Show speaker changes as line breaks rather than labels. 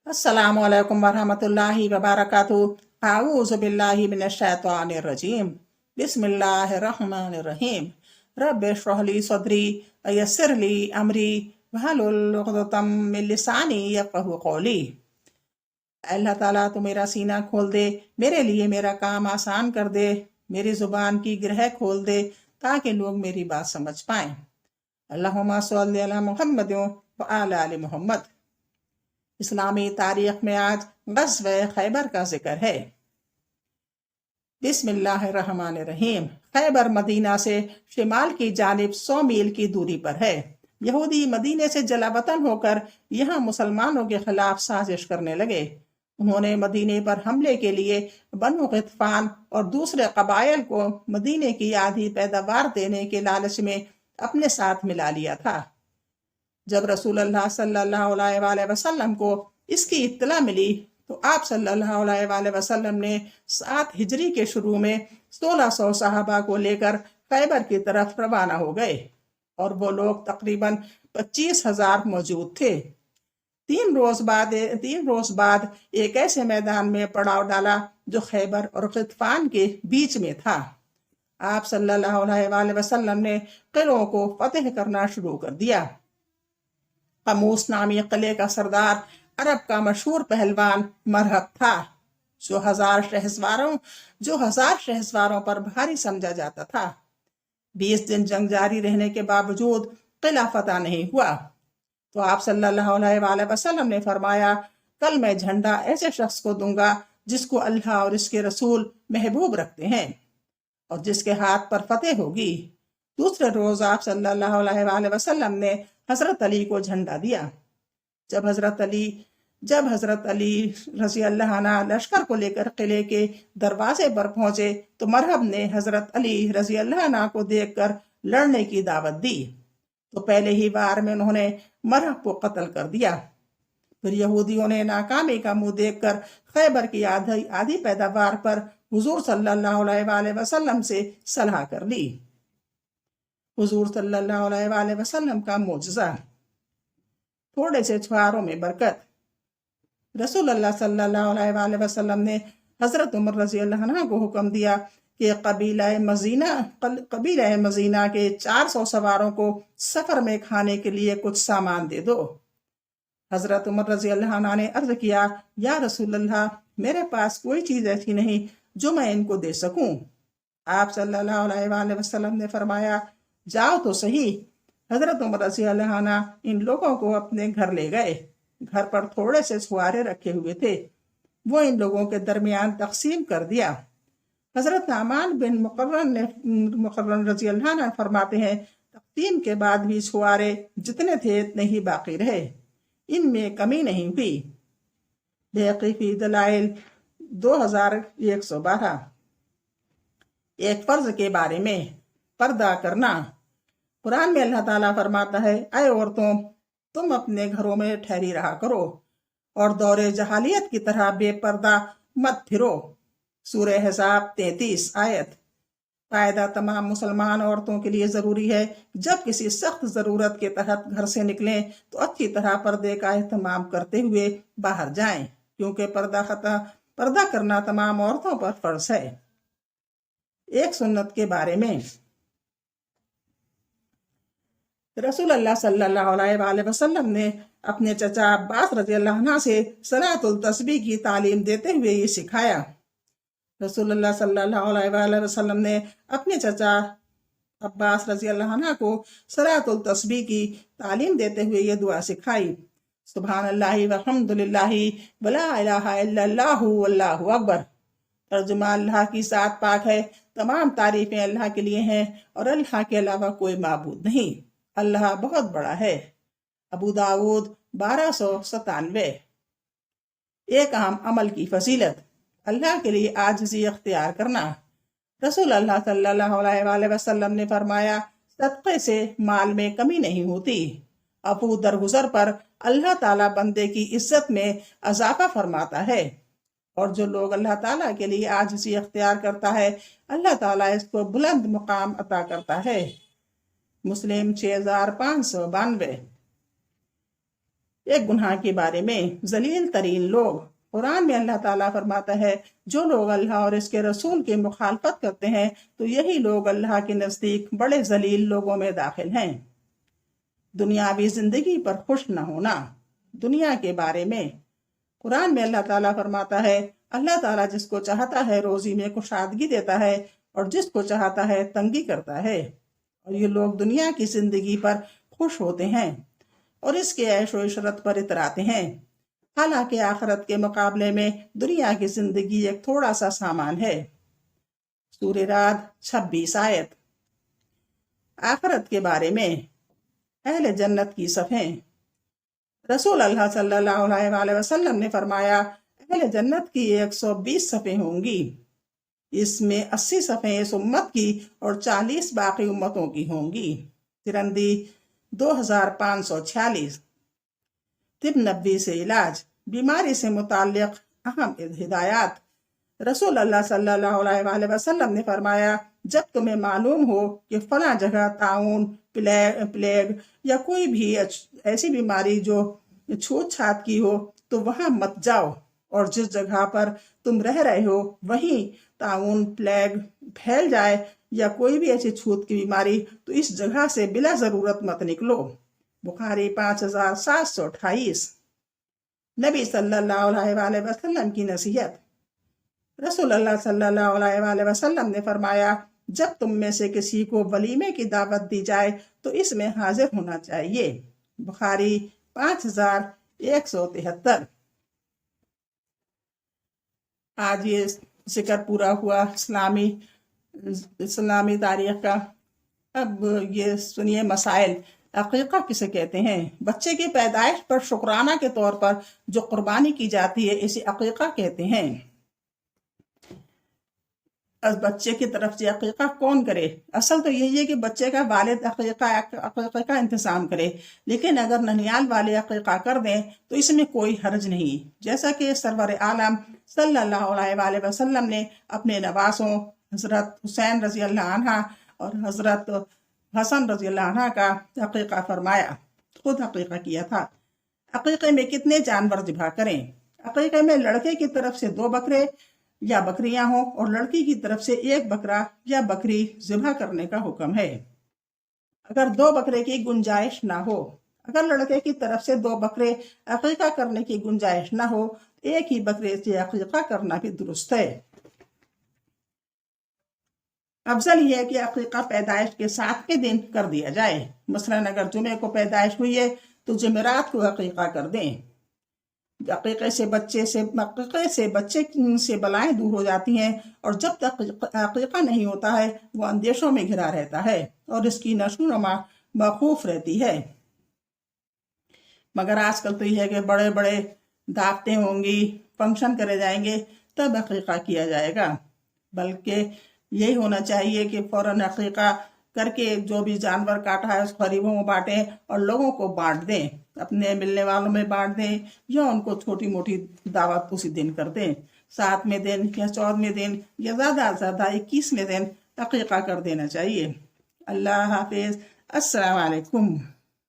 अस्सलामु अलैकुम वरहमतुल्लाहि वबरकातुहू। आऊज़ु बिल्लाहि मिनश्शैतानिर रजीम। बिस्मिल्लाहिर रहमानिर रहीम। रब्बि इश्रह ली सदरी वयस्सिर ली अमरी वहलुल उक़दतम मिन लिसानी यफ़क़हू क़ौली। अल्लाह ताला तू मेरा सीना खोल दे, मेरे लिए मेरा काम आसान कर दे, मेरी जुबान की ग्रह खोल दे ताकि लोग मेरी बात समझ पाएं। अल्लाहुम्मा सल्लि अला मुहम्मद व अला आलि मुहम्मद। इस्लामी तारीख में आज ग़ज़वे खैबर का जिक्र है। बिस्मिल्लाहिर्रहमानिर्रहीम। खैबर मदीना से शिमाल की जानिब 100 मील की दूरी पर है। यहूदी मदीने से जलावतन होकर यहाँ मुसलमानों के खिलाफ साजिश करने लगे। उन्होंने मदीने पर हमले के लिए बनु ग़ितफ़ान और दूसरे कबाइल को मदीने की आधी पैदावार देने के लालच में अपने साथ मिला लिया था। जब रसूलुल्लाह सल्लल्लाहु अलैहि वसल्लम को इसकी इत्तला मिली तो आप सल्लल्लाहु अलैहि वसल्लम ने 7 हिजरी के शुरू में 1600 सहाबा को लेकर खैबर की तरफ रवाना हो गए और वो लोग तकरीबन 25,000 मौजूद थे। 3 रोज बाद एक ऐसे मैदान में पड़ाव डाला जो खैबर और ग़ितफ़ान के बीच में था। आप सल्लल्लाहु अलैहि वसल्लम ने किलों को फतेह करना शुरू कर दिया। कमूस नामी किले का सरदार अरब का मशहूर पहलवान मरहब था, जो हजार शहसवारों पर भारी समझा जाता था। 20 दिन जंग जारी रहने के बावजूद किला फतह नहीं हुआ तो आप सल्लल्लाहु अलैहि वसल्लम ने फरमाया, कल मैं झंडा ऐसे शख्स को दूंगा जिसको अल्लाह और इसके रसूल महबूब रखते हैं और जिसके हाथ पर फतेह होगी। दूसरे रोज आप सल्लल्लाहु अलैहि वसल्लम ने हजरत अली को झंडा दिया। जब हजरत अली रज़ी अल्लाह अन्हु लश्कर को लेकर किले के दरवाजे पर पहुंचे तो मरहब ने हजरत अली रज़ी अल्लाह अन्हु को देखकर लड़ने की दावत दी तो पहले ही वार में उन्होंने मरहब को कत्ल कर दिया। फिर यहूदियों ने नाकामी का मुंह देखकर खैबर की आधी पैदावार पर हुजूर सल्लल्लाहु अलैहि वसल्लम से सलाह कर ली। हुजूर सल्लल्लाहु अलैहि वसल्लम का मोजज़ा। थोड़े से छुहारों में बरकत। रसूलुल्लाह सल्लल्लाहु अलैहि वसल्लम ने हजरत उमर रज़ी अल्लाह अन्हु को हुक्म दिया कि कबीला मजीना के 400 सवारों को सफर में खाने के लिए कुछ सामान दे दो। हजरत उमर रज़ी अल्लाह अन्हु ने अर्ज किया, या रसूलल्लाह, मेरे पास कोई चीज ऐसी नहीं जो मैं इनको दे सकूं। आप सल्लल्लाहु अलैहि वसल्लम ने फरमाया, जाओ तो सही। हजरत उमर रज़ी अल्लाह अन्हु इन लोगों को अपने घर ले गए। घर पर थोड़े से छुआरे रखे हुए थे, वो इन लोगों के दरमियान तकसीम कर दिया। हजरत नामान बिन मुकर्रन रज़ी अल्लाह अन्हु फरमाते हैं, तकसीम के बाद भी छुआरे जितने थे इतने ही बाकी रहे, इनमें कमी नहीं हुई। बैक़ी फी दलाइल 2112। एक फर्ज के बारे में पर्दा करना। कुरान में अल्लाह ताला फरमाता है, ऐ औरतों, तुम अपने घरों में ठहरी रहा करो और दौरे जहालियत की तरह बेपर्दा मत फिरो। सूरह हिसाब 33 आयत। कायदा तमाम मुसलमान औरतों के लिए ज़रूरी है जब किसी सख्त ज़रूरत के तहत घर से निकलें तो अच्छी तरह पर्दे का एहतमाम करते हुए बाहर जाएं, क्योंकि पर्दा करना तमाम औरतों पर फर्ज है। एक सुन्नत के बारे में। रसूलुल्लाह सल्लल्लाहु अलैहि वसल्लम ने अपने चचा अब्बास रज़ी अल्लाह अन्हु से सलातुल तस्बीह की तालीम देते हुए ये सिखाया। रसूलुल्लाह सल्लल्लाहु अलैहि वसल्लम ने अपने चचा अब्बास रज़ी अल्लाह अन्हु को सलातुल तस्बीह की तालीम देते हुए ये दुआ सिखाई, सुब्हानल्लाहि वल्हम्दुलिल्लाहि वला इलाहा इल्लल्लाहु वल्लाहु अकबर। तर्जुमा, अल्लाह की ज़ात पाक है, तमाम तारीफें अल्लाह के लिए हैं और अल्लाह के अलावा कोई माबूद नहीं, अल्लाह बहुत बड़ा है। अबू दाऊद 1297। एक अहम अमल की फजीलत। अल्लाह के लिए आजिज़ी अख्तियार करना। रसूल अल्लाह सल्लल्लाहु अलैहि वसल्लम ने फरमाया, सदक़े से माल में कमी नहीं होती। अफू दरगुजर पर अल्लाह ताला बंदे की इज्जत में अजाफा फरमाता है और जो लोग अल्लाह ताला के लिए आजिज़ी अख्तियार करता है, अल्लाह ताला इसको बुलंद मुकाम अता करता है। मुस्लिम 6592। ایک گناہ کے بارے میں ذلیل ترین لوگ، قرآن میں اللہ تعالیٰ فرماتا ہے جو لوگ اللہ اور اس کے رسول کی مخالفت کرتے ہیں تو یہی لوگ اللہ کے نزدیک بڑے ذلیل لوگوں میں داخل ہیں۔ دنیاوی زندگی پر خوش نہ ہونا، دنیا کے بارے میں قرآن میں اللہ تعالیٰ فرماتا ہے اللہ تعالیٰ جس کو چاہتا ہے روزی میں کشادگی دیتا ہے اور جس کو چاہتا ہے تنگی کرتا ہے، اور یہ لوگ دنیا کی زندگی پر خوش ہوتے ہیں اور اس کے عیش و عشرت پر اتراتے ہیں، حالانکہ آخرت کے مقابلے میں دنیا کی زندگی ایک تھوڑا سا سامان ہے۔ سورہ رعد 26 آیت۔ آخرت کے بارے میں اہل جنت کی صفیں، رسول اللہ صلی اللہ علیہ وسلم نے فرمایا اہل جنت کی 120 صفیں ہوں گی، اس میں 80 صفیں اس امت کی اور 40 باقی امتوں کی ہوں گی۔ ترندی 2546۔ طب نبوی سے علاج، بیماری سے متعلق اہم ہدایات، رسول اللہ صلی اللہ علیہ وسلم نے فرمایا جب تمہیں معلوم ہو کہ فلاں جگہ طاعون، پلیگ یا کوئی بھی ایسی بیماری جو چھوت چھات کی ہو تو وہاں مت جاؤ، اور جس جگہ پر تم رہ رہے ہو وہیں طاعون، پلیگ پھیل جائے یا کوئی بھی ایسی چھوت کی بیماری تو اس جگہ سے بلا ضرورت مت نکلو۔ بخاری 5728۔ نبی صلی اللہ علیہ وسلم کی نصیحت، رسول اللہ صلی اللہ علیہ وسلم نے فرمایا جب تم میں سے کسی کو ولیمے کی دعوت دی جائے تو اس میں حاضر ہونا چاہیے۔ بخاری 5173۔ آج یہ ذکر پورا ہوا اسلامی تاریخ کا۔ اب یہ سنیے مسائل۔ عقیقہ کسے کہتے ہیں؟ بچے کی پیدائش پر شکرانہ کے طور پر جو قربانی کی جاتی ہے اسے عقیقہ کہتے ہیں۔ بچے کی طرف سے عقیقہ کون کرے؟ اصل تو یہی ہے کہ بچے کا والد عقیقہ کا انتظام کرے، لیکن اگر ننیال والے عقیقہ کر دیں تو اس میں کوئی حرج نہیں، جیسا کہ سرور عالم صلی اللہ علیہ وسلم نے اپنے نواسوں حضرت حسین رضی اللہ عنہ اور حضرت حسن رضی اللہ عنہ کا عقیقہ فرمایا، خود عقیقہ کیا تھا۔ عقیقے میں کتنے جانور ذبح کریں؟ عقیقے میں لڑکے کی طرف سے 2 بکرے یا بکریاں ہوں اور لڑکی کی طرف سے 1 بکرا یا بکری ذبح کرنے کا حکم ہے۔ اگر 2 بکرے کی گنجائش نہ ہو، اگر لڑکے کی طرف سے 2 بکرے عقیقہ کرنے کی گنجائش نہ ہو، 1 ہی بکرے سے عقیقہ کرنا بھی درست ہے۔ افضل یہ ہے کہ عقیقہ پیدائش کے 7ویں دن کر دیا جائے، مثلاً اگر جمعے کو پیدائش ہوئی ہے تو جمعرات کو عقیقہ کر دیں۔ عقیقے سے بچے سے بلائیں دور ہو جاتی ہیں، اور جب تک عقیقہ نہیں ہوتا ہے وہ اندیشوں میں گھرا رہتا ہے اور اس کی نشو و نما موقوف رہتی ہے۔ مگر آج کل تو یہ ہے کہ بڑے بڑے دعوتیں ہوں گی، فنکشن کرے جائیں گے تب عقیقہ کیا جائے گا، بلکہ یہی ہونا چاہیے کہ فوراً عقیقہ کر کے جو بھی جانور کاٹا ہے اس غریبوں میں بانٹیں اور لوگوں کو بانٹ دیں، اپنے ملنے والوں میں بانٹ دیں یا ان کو چھوٹی موٹی دعوت اسی دن کر دیں، 7ویں دن یا 14ویں دن یا زیادہ سے زیادہ 21ویں دن عقیقہ کر دینا چاہیے۔ اللہ حافظ، السلام علیکم۔